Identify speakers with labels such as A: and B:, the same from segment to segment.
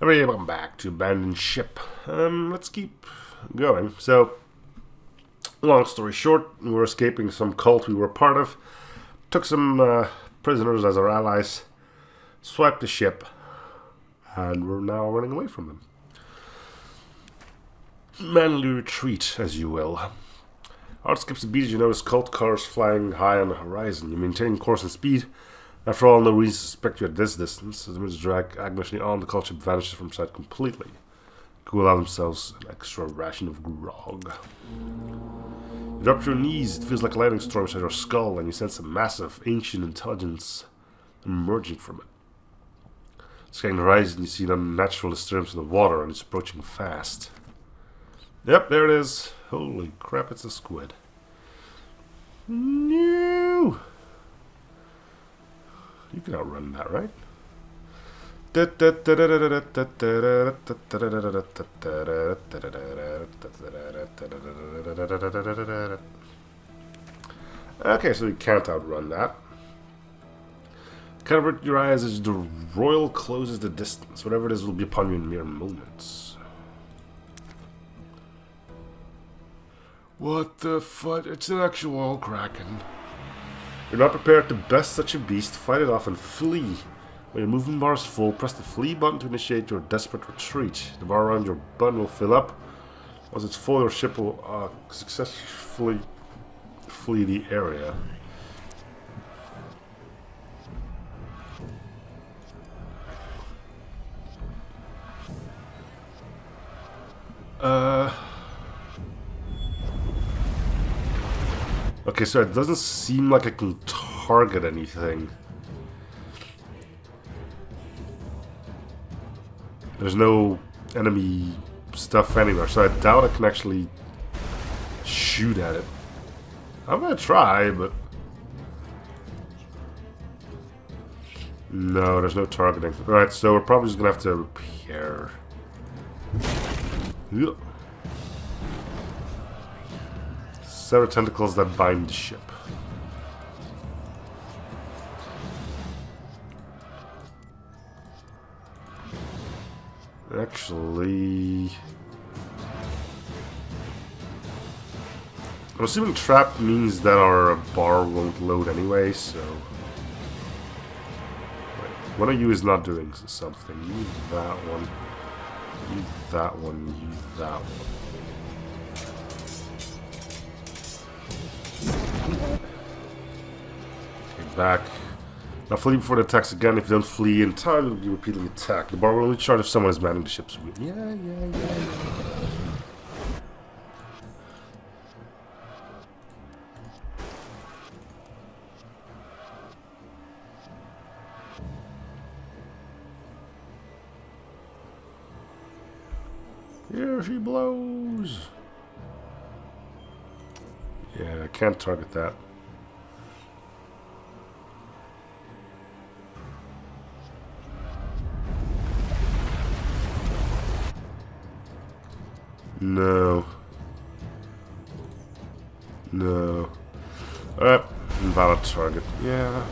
A: Alright, welcome back to Abandoned Ship. Let's keep going. So, long story short, we were escaping some cult we were part of, took some prisoners as our allies, swiped the ship, and we're now running away from them. Manly retreat, as you will. Art skips a beat as you notice cult cars flying high on the horizon. You maintain course and speed. After all, no reason to suspect you at this distance. As the images drag agonishly on, the cult ship vanishes from sight completely. Cool out themselves an extra ration of grog. You drop your knees. It feels like a lightning storm inside your skull, and you sense a massive, ancient intelligence emerging from it. Scanning the horizon, you see an unnatural disturbance in the water, and it's approaching fast. Yep, there it is. Holy crap, it's a squid. No! You can outrun that, right? Okay, so you can't outrun that. Cover your eyes as the royal closes the distance. Whatever it is will be upon you in mere moments. What the fuck? It's an actual Kraken. You're not prepared to best such a beast, fight it off and flee. When your movement bar is full, press the flee button to initiate your desperate retreat. The bar around your button will fill up. Once it's full, your ship will successfully flee the area. Okay, so it doesn't seem like I can target anything. There's no enemy stuff anywhere, so I doubt I can actually shoot at it. I'm gonna try, but... no, there's no targeting. Alright, so we're probably just gonna have to repair. Ugh. Several tentacles that bind the ship. Actually... I'm assuming trap means that our bar won't load anyway, so... wait, one of you is not doing something. You that one. You that one. You that one. Okay, back. Now flee before the attacks again. If you don't flee in time, you'll be repeatedly attacked. The bar will only charge if someone is manning the ship's wheel. Yeah. Here she blows. Yeah, I can't target that. No. No. Alright, invalid target. Yeah.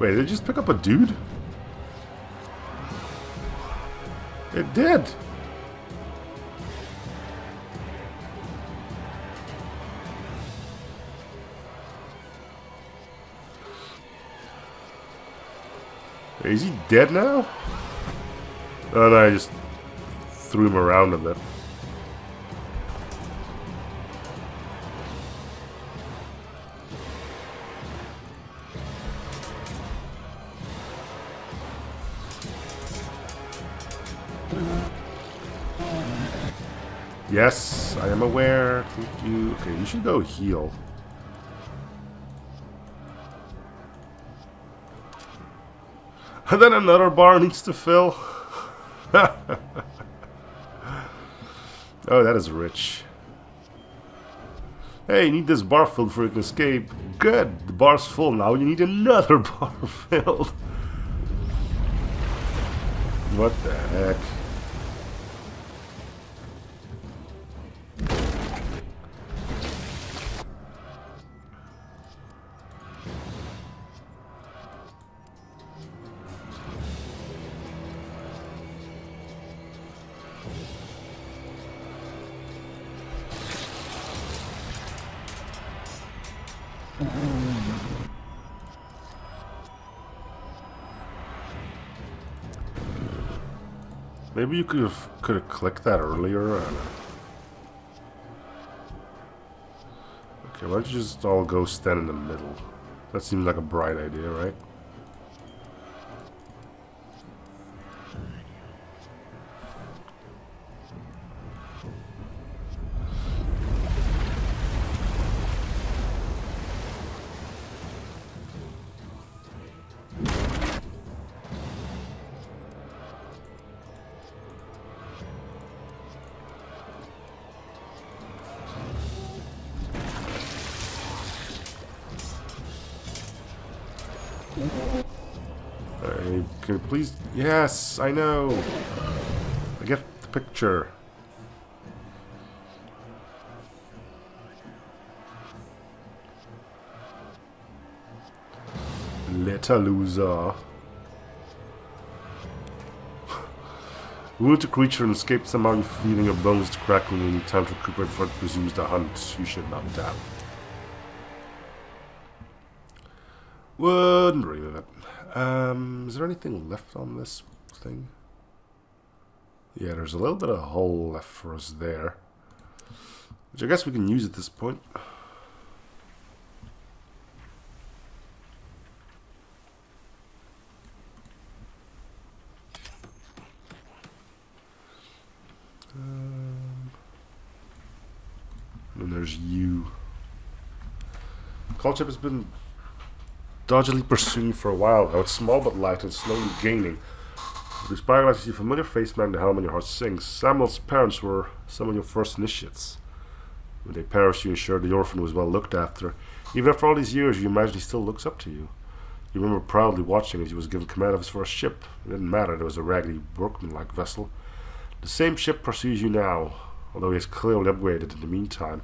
A: Wait, did it just pick up a dude? It did! Is he dead now? Oh no, I just threw him around a bit. Yes, I am aware. Thank you. Okay, you should go heal. And then another bar needs to fill. Oh, that is rich. Hey, you need this bar filled before you can escape. Good, the bar's full now. You need another bar filled. What the heck? Maybe you could have clicked that earlier. Okay, why don't you just all go stand in the middle? That seems like a bright idea, right? Can you please? Yes, I know. I get the picture. Little loser. Wound a creature and escape somehow, feeling your bones to Kraken when you need time to recuperate before it resumes the hunt. You should not doubt. Wouldn't agree with that. Is there anything left on this thing? Yeah, there's a little bit of hole left for us there, which I guess we can use at this point. And there's you. Call ship has been dodgily pursuing for a while now. It's small but light and slowly gaining. With your spyglass, you see a familiar face behind the helm and your heart sinks. Samuel's parents were some of your first initiates. When they perished, you ensured the orphan was well looked after. Even after all these years, you imagine he still looks up to you. You remember proudly watching as he was given command of his first ship. It didn't matter, it was a raggedy, workman-like vessel. The same ship pursues you now, although he has clearly upgraded in the meantime.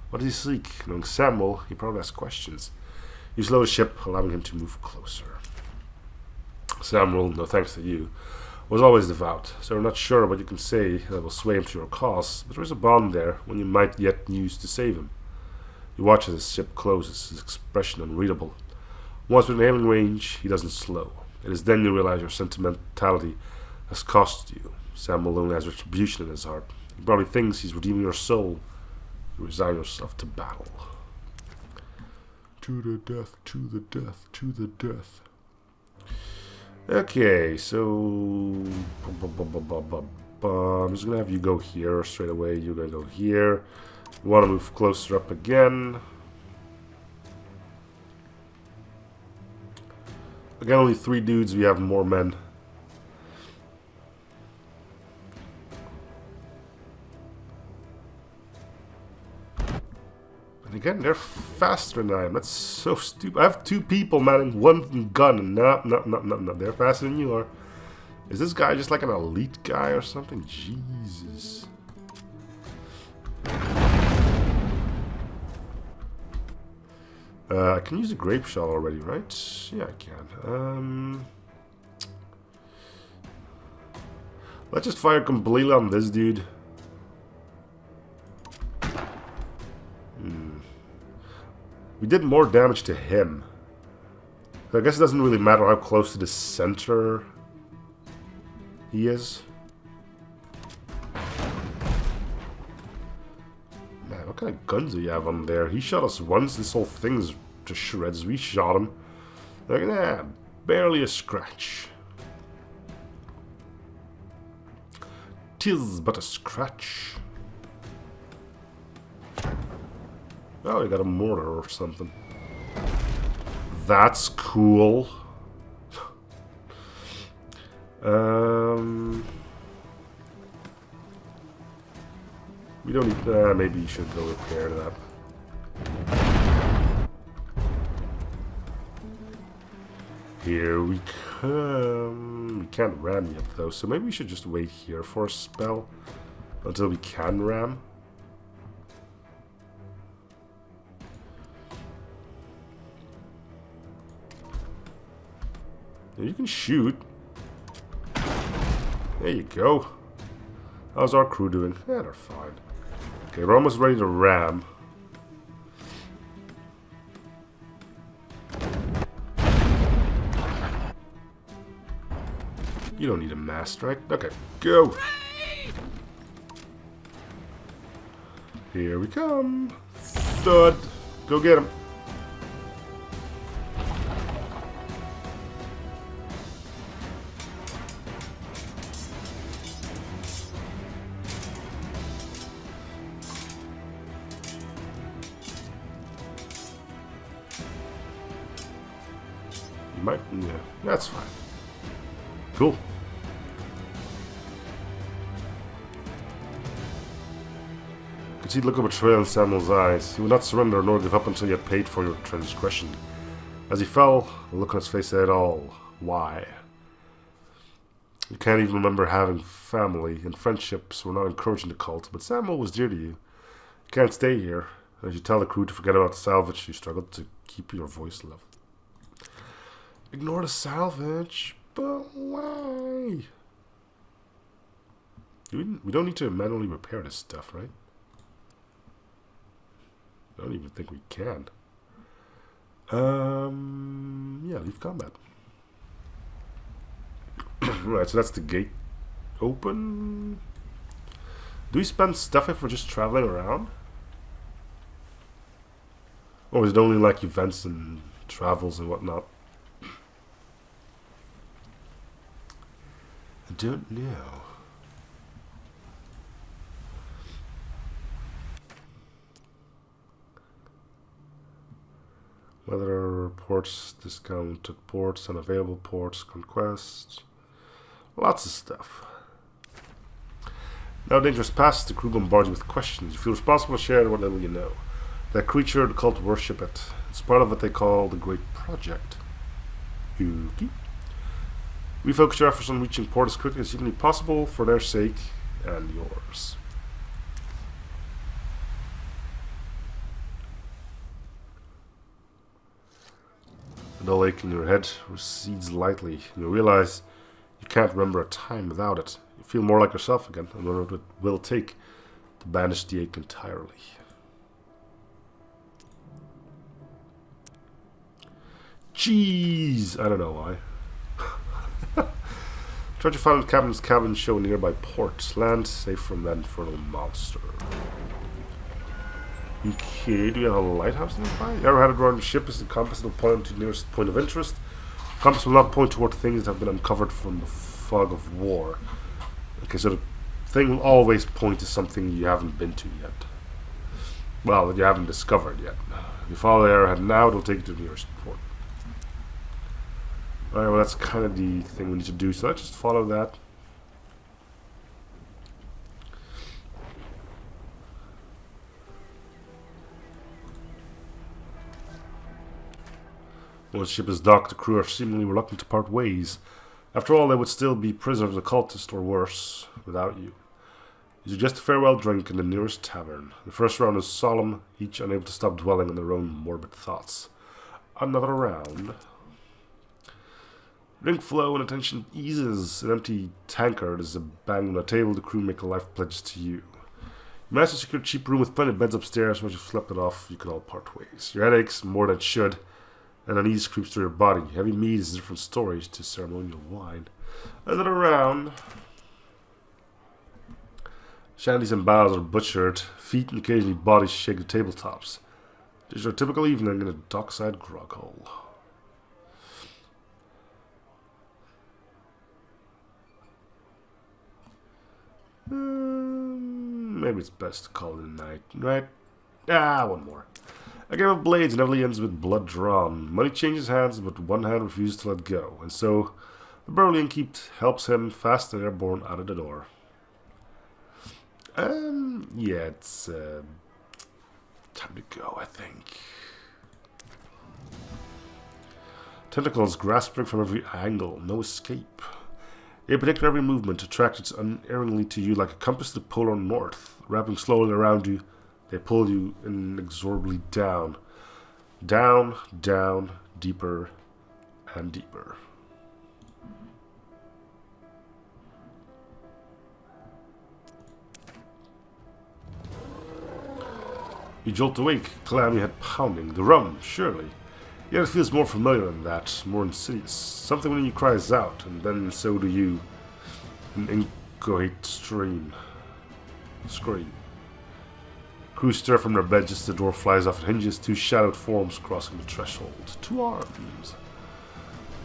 A: What does he seek? Knowing Samuel, he probably has questions. You slow the ship, allowing him to move closer. Samuel, no thanks to you, was always devout, so we're not sure what you can say that will sway him to your cause, but there is a bond there, one you might yet use to save him. You watch as his ship closes, his expression unreadable. Once within hailing range, he doesn't slow. It is then you realize your sentimentality has cost you. Samuel only has retribution in his heart. He probably thinks he's redeeming your soul. You resign yourself to battle. To the death, to the death, to the death. Okay, so I'm just gonna have you go here straight away. You're gonna go here. You want to move closer up again. Again, only 3 dudes. We have more men. And again, they're faster than I am. That's so stupid. I have 2 people manning 1 gun. And no. They're faster than you are. Is this guy just like an elite guy or something? Jesus. I can use a grape shot already, right? Yeah, I can. Let's just fire completely on this dude. We did more damage to him. So I guess it doesn't really matter how close to the center he is. Man, what kind of guns do you have on there? He shot us once, this whole thing's to shreds. We shot him. Like, nah, barely a scratch. 'Tis but a scratch. Oh, he got a mortar or something. That's cool. We don't need... maybe you should go repair that. Here we come. We can't ram yet, though, so maybe we should just wait here for a spell until we can ram. You can shoot. There you go. How's our crew doing? Yeah, they're fine. Okay, we're almost ready to ram. You don't need a mast, right? Okay, go! Here we come! Thud! Go get him! You might... yeah, that's fine. Cool. You could see the look of betrayal in Samuel's eyes. He would not surrender nor give up until he had paid for your transgression. As he fell, the look on his face said all. Why? You can't even remember having family, and friendships were not encouraging the cult, but Samuel was dear to you. You can't stay here. As you tell the crew to forget about the salvage, you struggled to keep your voice level. Ignore the salvage? But why? We don't need to manually repair this stuff, right? I don't even think we can. Yeah, leave combat. Right, so that's the gate open. Do we spend stuff if we're just traveling around? Or is it only like events and travels and whatnot? I don't know. Weather reports, discounted ports, unavailable ports, conquests. Lots of stuff. Now dangerous past, the crew bombards you with questions. You feel responsible to share what little you know. That creature, the cult worship it. It's part of what they call the Great Project. Okay. We focus your efforts on reaching port as quickly as humanly possible for their sake and yours. The dull ache in your head recedes lightly, and you realize you can't remember a time without it. You feel more like yourself again, and wonder what it will take to banish the ache entirely. Jeez! I don't know why. Try to find the captain's cabin show a nearby port. Land safe from that infernal monster. Okay, do we have a lighthouse nearby? Arrowhead around the ship is the compass that will point to the nearest point of interest. The compass will not point toward things that have been uncovered from the fog of war. Okay, so the thing will always point to something you haven't been to yet. Well, that you haven't discovered yet. If you follow the arrowhead now, it will take you to the nearest port. Alright, well that's kind of the thing we need to do, so let's just follow that. Once the ship is docked, the crew are seemingly reluctant to part ways. After all, they would still be prisoners of the cultist, or worse, without you. You suggest a farewell drink in the nearest tavern. The first round is solemn, each unable to stop dwelling on their own morbid thoughts. Another round. Drink flow and attention eases. An empty tankard is abandoned on a table. The crew make a life pledge to you. You manage to secure a cheap room with plenty of beds upstairs. Once you've slept it off, you can all part ways. Your head aches more than it should, and unease creeps through your body. Heavy mead is different stories to ceremonial wine. Another round. Shanties and bows are butchered. Feet and occasionally bodies shake the tabletops. It is your typical evening in a dockside grog hole. Maybe it's best to call it a night, right? One more. A game of blades never ends with blood drawn. Money changes hands, but one hand refuses to let go, and so the burly innkeep helps him fast and airborne out of the door. Yeah, it's time to go, I think. Tentacles grasping from every angle, no escape. They predict every movement, attract it unerringly to you like a compass to the polar north. Wrapping slowly around you, they pull you inexorably down. Down, down, deeper, and deeper. You jolt awake, clammy head pounding. The rum, surely. Yet it feels more familiar than that, more insidious. Something when he cries out, and then so do you. An inchoate scream. Crew stir from their bed just as the door flies off and hinges, two shadowed forms crossing the threshold. Two arms.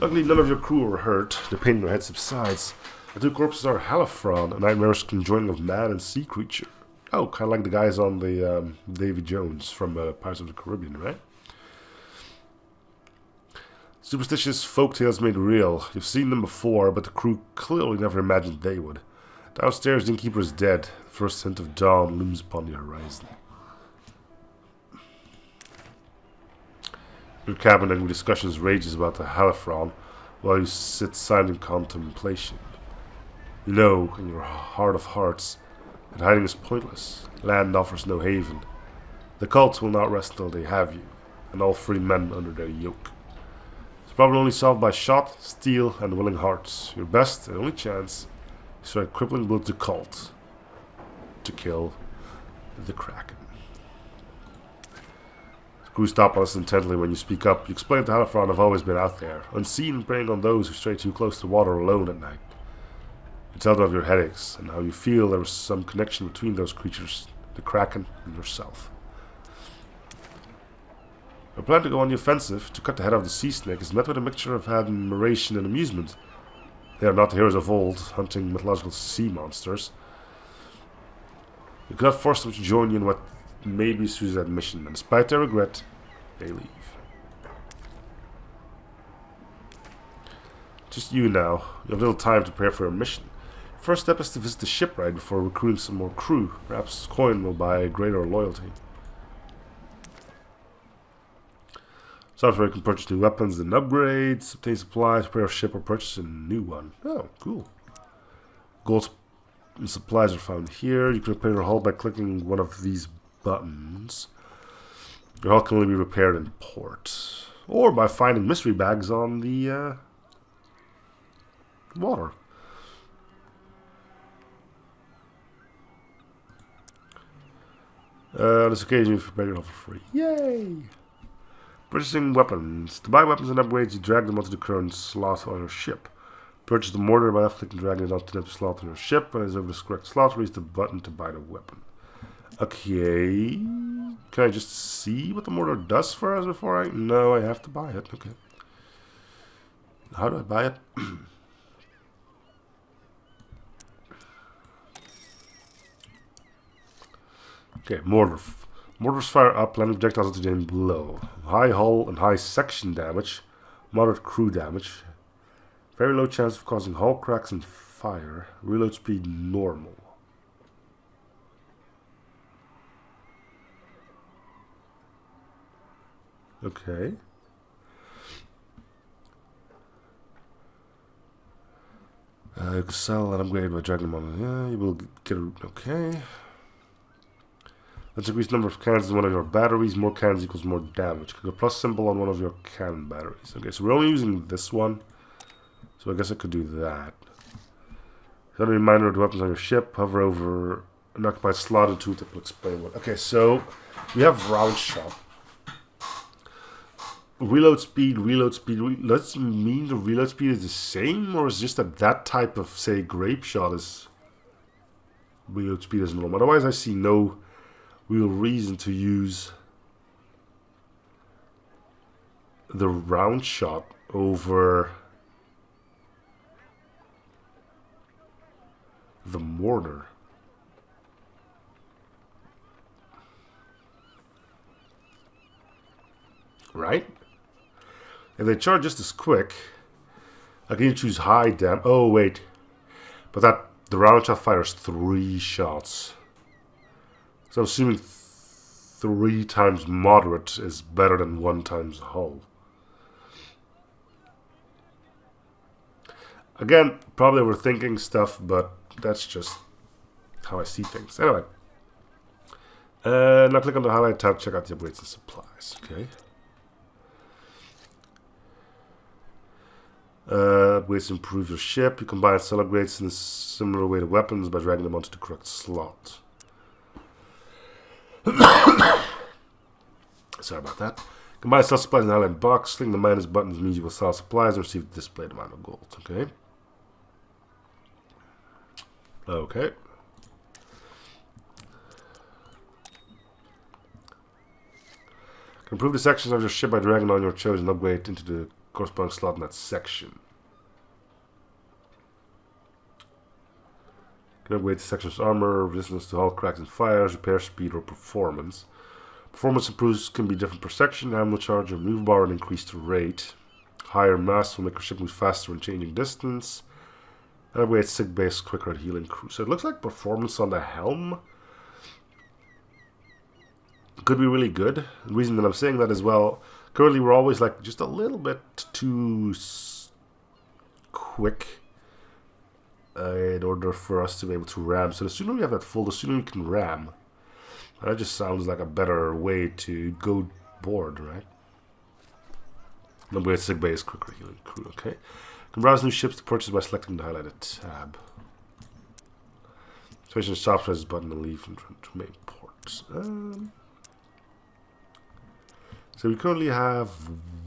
A: Luckily, none of your crew were hurt. The pain in their head subsides. The two corpses are Halifron, a nightmarish conjoining of man and sea creature. Oh, kind of like the guys on the Davy Jones from Pirates of the Caribbean, right? Superstitious folktales made real. You've seen them before, but the crew clearly never imagined they would. Downstairs, the innkeeper is dead. The first hint of dawn looms upon the horizon. Your cabin and discussions rages about the Halifron while you sit silent in contemplation. You know, in your heart of hearts, that hiding is pointless. Land offers no haven. The cults will not rest till they have you, and all free men under their yoke. It's a problem only solved by shot, steel, and willing hearts. Your best and only chance is to strike crippling blow to the cult, to kill the Kraken. Crew stop us intently when you speak up. You explain that Halifron have always been out there, unseen and preying on those who stray too close to water alone at night. You tell them of your headaches and how you feel there was some connection between those creatures, the Kraken and yourself. Your plan to go on the offensive, to cut the head off the sea snake, is met with a mixture of admiration and amusement. They are not the heroes of old, hunting mythological sea monsters. You cannot force them to join you in what may be a suicide mission, and despite their regret, they leave. Just you now. You have little time to prepare for your mission. First step is to visit the shipwright before recruiting some more crew. Perhaps coin will buy greater loyalty. Software can purchase new weapons and upgrades, obtain supplies, prepare a ship, or purchase a new one. Oh, cool. Gold and supplies are found here. You can repair your hull by clicking one of these buttons. Your hull can only be repaired in port, or by finding mystery bags on the water. On this occasion, you prepare your hull for free. Yay! Purchasing weapons. To buy weapons and upgrades, you drag them onto the current slot on your ship. Purchase the mortar by left-clicking and dragging it onto the slot on your ship, and as over the correct slot, release the button to buy the weapon. Okay. Can I just see what the mortar does for us before I... No, I have to buy it. Okay. How do I buy it? Okay, mortar. Mortars fire up, landing projectiles into the enemy below. High hull and high section damage. Moderate crew damage. Very low chance of causing hull cracks and fire. Reload speed normal. Okay. You can sell and upgrade by dragging them on. Yeah, you will get a... Okay. Let's increase the number of cannons in one of your batteries. More cannons equals more damage. Click a plus symbol on one of your cannon batteries. Okay, so we're only using this one. So I guess I could do that. Set a reminder of the weapons on your ship. Hover over an occupied slot and tooltip will explain what. Okay, so we have round shot. Reload speed. Let's mean the reload speed is the same, or is it just that type of, say, grape shot is reload speed is normal? Otherwise, I see no real reason to use the round shot over the mortar. Right? If they charge just as quick, I can choose high damage. Oh, wait. But the round shot fires 3 shots. So I'm assuming 3 times moderate is better than 1 times hull. Again, probably overthinking stuff, but that's just how I see things. Anyway. Now click on the highlight tab, check out the upgrades and supplies. Okay. Upgrades improve your ship. You combine sell upgrades in a similar way to weapons by dragging them onto the correct slot. Sorry about that. Combine sell supplies in the highlighted box. Clicking the minus buttons means you will sell supplies and receive the displayed amount of gold. Okay. Okay. Can improve the sections of your ship by dragging on your chosen upgrade into the corresponding slot in that section. Can upgrade the section's armor, resistance to hull cracks and fires, repair speed, or performance. Performance improves can be different per section. Ammo charge or move bar and increased rate. Higher mass will make your ship move faster when changing distance. And upgrade sick base quicker at healing crew. So it looks like performance on the helm could be really good. The reason that I'm saying that as well, currently we're always like just a little bit too quick in order for us to be able to ram. So the sooner we have that full, the sooner we can ram. And that just sounds like a better way to go board, right? Number 8 sick base quicker healing crew. Okay. You can browse new ships to purchase by selecting the highlighted tab. Switch the stop press button and leave from main ports. So we currently have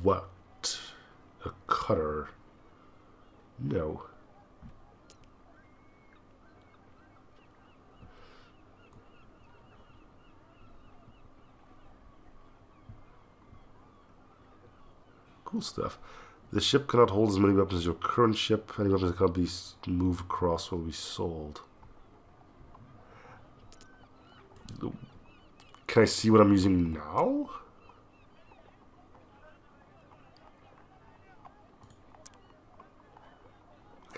A: what? A cutter. No. Cool stuff. The ship cannot hold as many weapons as your current ship. Any weapons that can't be moved across will be sold. Can I see what I'm using now?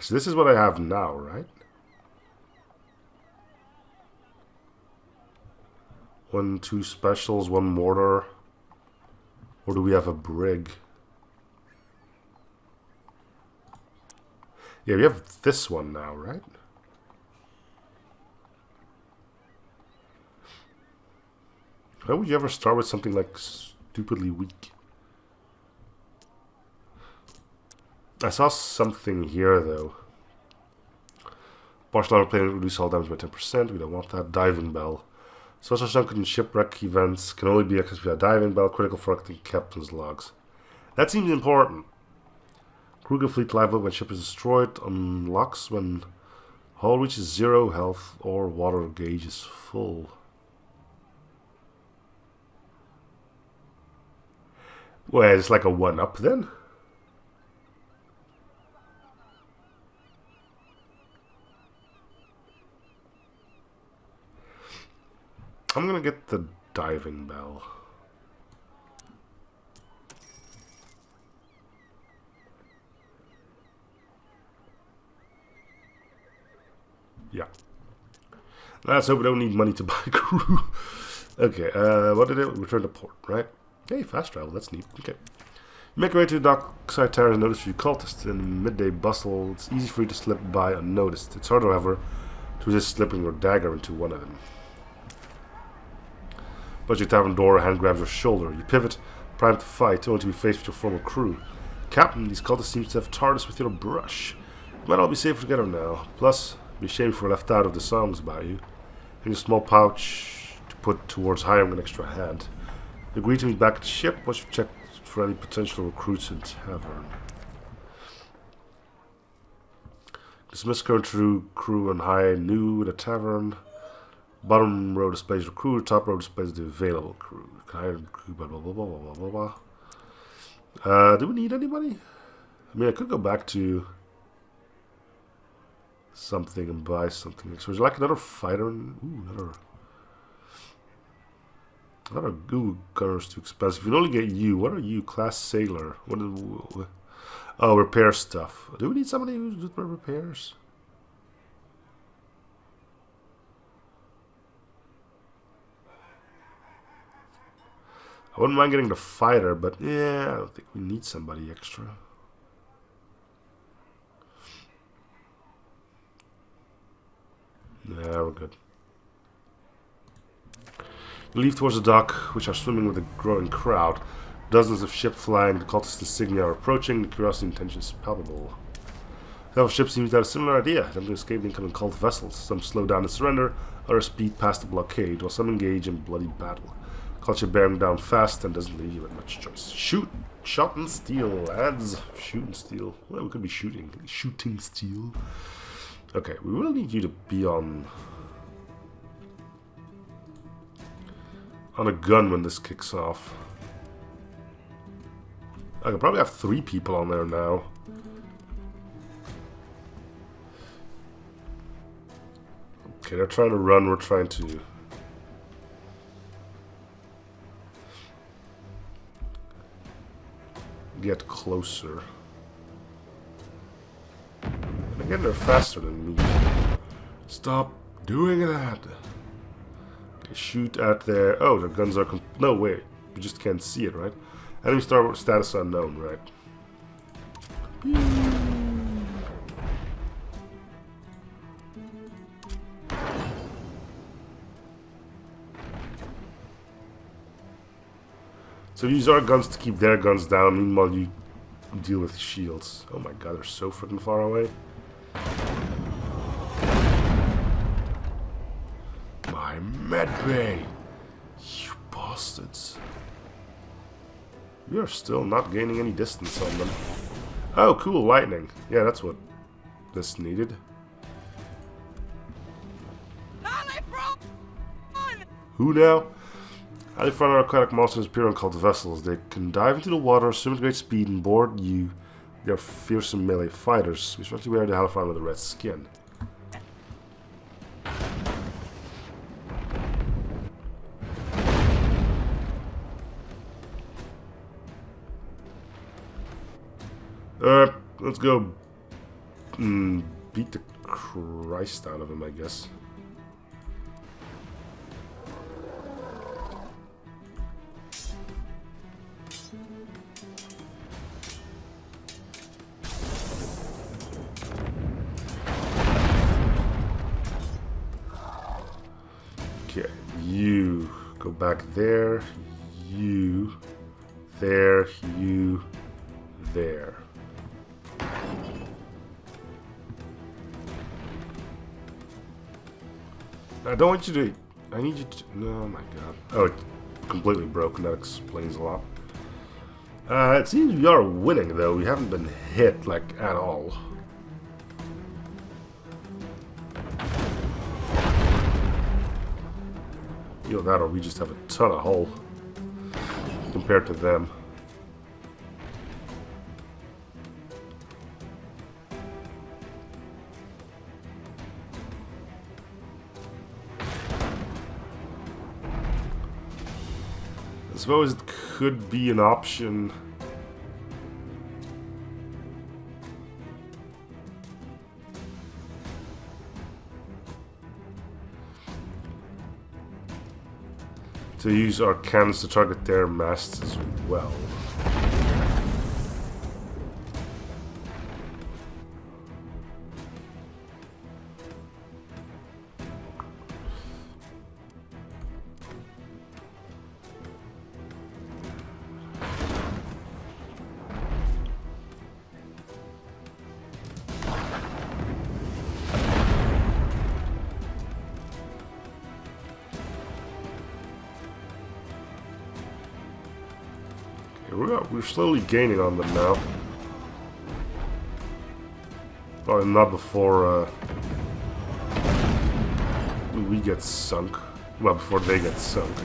A: So this is what I have now, right? 1, 2 specials, 1 mortar. Or do we have a brig? Yeah, we have this one now, right? Why would you ever start with something like stupidly weak? I saw something here, though. Partial armor plating reduce all damage by 10%. We don't want that. Diving bell. Special sunken shipwreck events can only be accessed via diving bell. Critical for collecting captain's logs. That seems important. Crew can fleet live up when ship is destroyed. Unlocks when hull reaches 0 health or water gauge is full. Well, it's like a 1-up then? I'm gonna get the diving bell. Yeah. Let's hope we don't need money to buy crew. Okay, what did it? Return to port, right? Hey, fast travel, that's neat. Okay. You make your way to the dockside tower and notice a few cultists. In the midday bustle, it's easy for you to slip by unnoticed. It's harder, however, to resist slipping your dagger into one of them. But your tavern door, a hand grabs your shoulder. You pivot, primed to fight, only to be faced with your former crew. Captain, these cultists seem to have tarred us with your brush. You might all be safer together now. Plus, it'd be a shame if we're left out of the songs about you. In a small pouch to put towards hiring an extra hand. You agree to meet back at the ship once you've checked for any potential recruits in tavern. Dismiss current crew on high new at a tavern. Bottom row displays your crew, top row displays the available crew. Hired crew, blah blah blah blah blah blah blah. Do we need anybody? I mean, I could go back to something and buy something. So is there like another fighter? Ooh, another goo gunner's too expensive. You can only get you. What are you? Class sailor. What is, oh, repair stuff. Do we need somebody who's good for repairs? I wouldn't mind getting the fighter, but yeah, I don't think we need somebody extra. Yeah, we're good. You leave towards the dock, which are swimming with a growing crowd. Dozens of ships flying, the cultist insignia are approaching, the curiosity and tension is palpable. Several ships seem to have a similar idea, them to escape the incoming cult vessels. Some slow down and surrender, others speed past the blockade, while some engage in bloody battle. Culture bearing down fast and doesn't leave you with much choice. Shoot! Shot and steal, lads. Shoot and steal. Well, we could be shooting. Shooting steel. Okay, we will need you to be on a gun when this kicks off. I could probably have 3 people on there now. Okay, they're trying to run, we're trying to get closer. And again, they're faster than me. Stop doing that! Okay, shoot at their... Oh, their guns are... No, wait. You just can't see it, right? Enemy star status unknown, right? So we use our guns to keep their guns down, meanwhile you deal with shields. Oh my god, they're so freaking far away. My medbay! You bastards. We are still not gaining any distance on them. Oh, cool, lightning. Yeah, that's what this needed. Who now? Highly front aquatic monsters appear on cult vessels. They can dive into the water, swim at great speed, and board you. They are fearsome melee fighters. We especially wear the Halifron with the red skin. Let's go beat the Christ out of him, I guess. Okay, you go back there, you there, you there. I don't want you to... I need you to... Oh my god. Oh, it's completely broken. That explains a lot. It seems we are winning, though. We haven't been hit, like, at all. Either that or we just have a ton of hull compared to them. I suppose it could be an option. To use our cannons to target their masts as well. We're slowly gaining on them now. Probably not before we get sunk. Well, before they get sunk.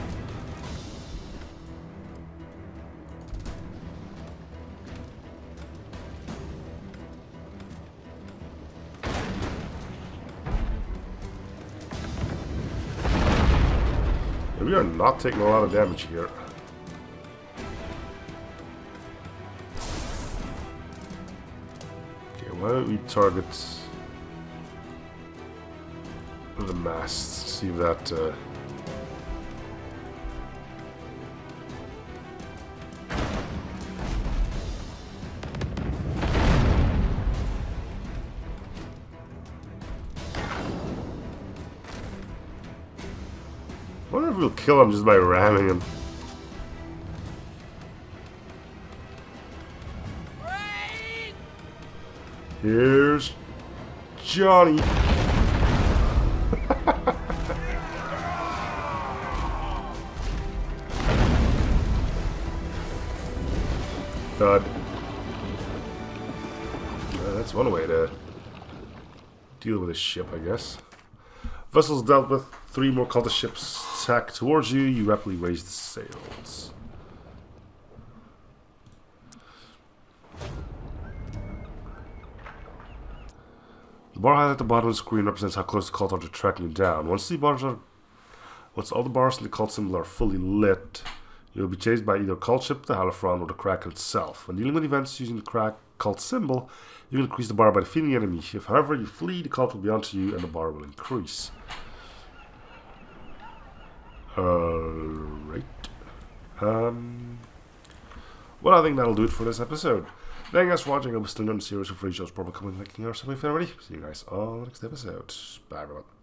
A: And we are not taking a lot of damage here. Why don't we target the masts, see if that I wonder if we'll kill him just by ramming him. Here's Johnny. thud. That's one way to deal with a ship, I guess. Vessels dealt with. 3 more cultist ships attack towards you. You rapidly raise the sails. The bar highlight at the bottom of the screen represents how close the cultists are tracking you down. Once all the bars in the cult symbol are fully lit, you will be chased by either a cult ship, the Halifron, or the Kraken itself. When dealing with events using the cult symbol, you can increase the bar by defeating the enemy. If, however, you flee, the cult will be onto you and the bar will increase. Right. Well, I think that'll do it for this episode. Thank you guys for watching. I will still on the series of free shows, probably coming like something already. See you guys all next episode. Bye, everyone.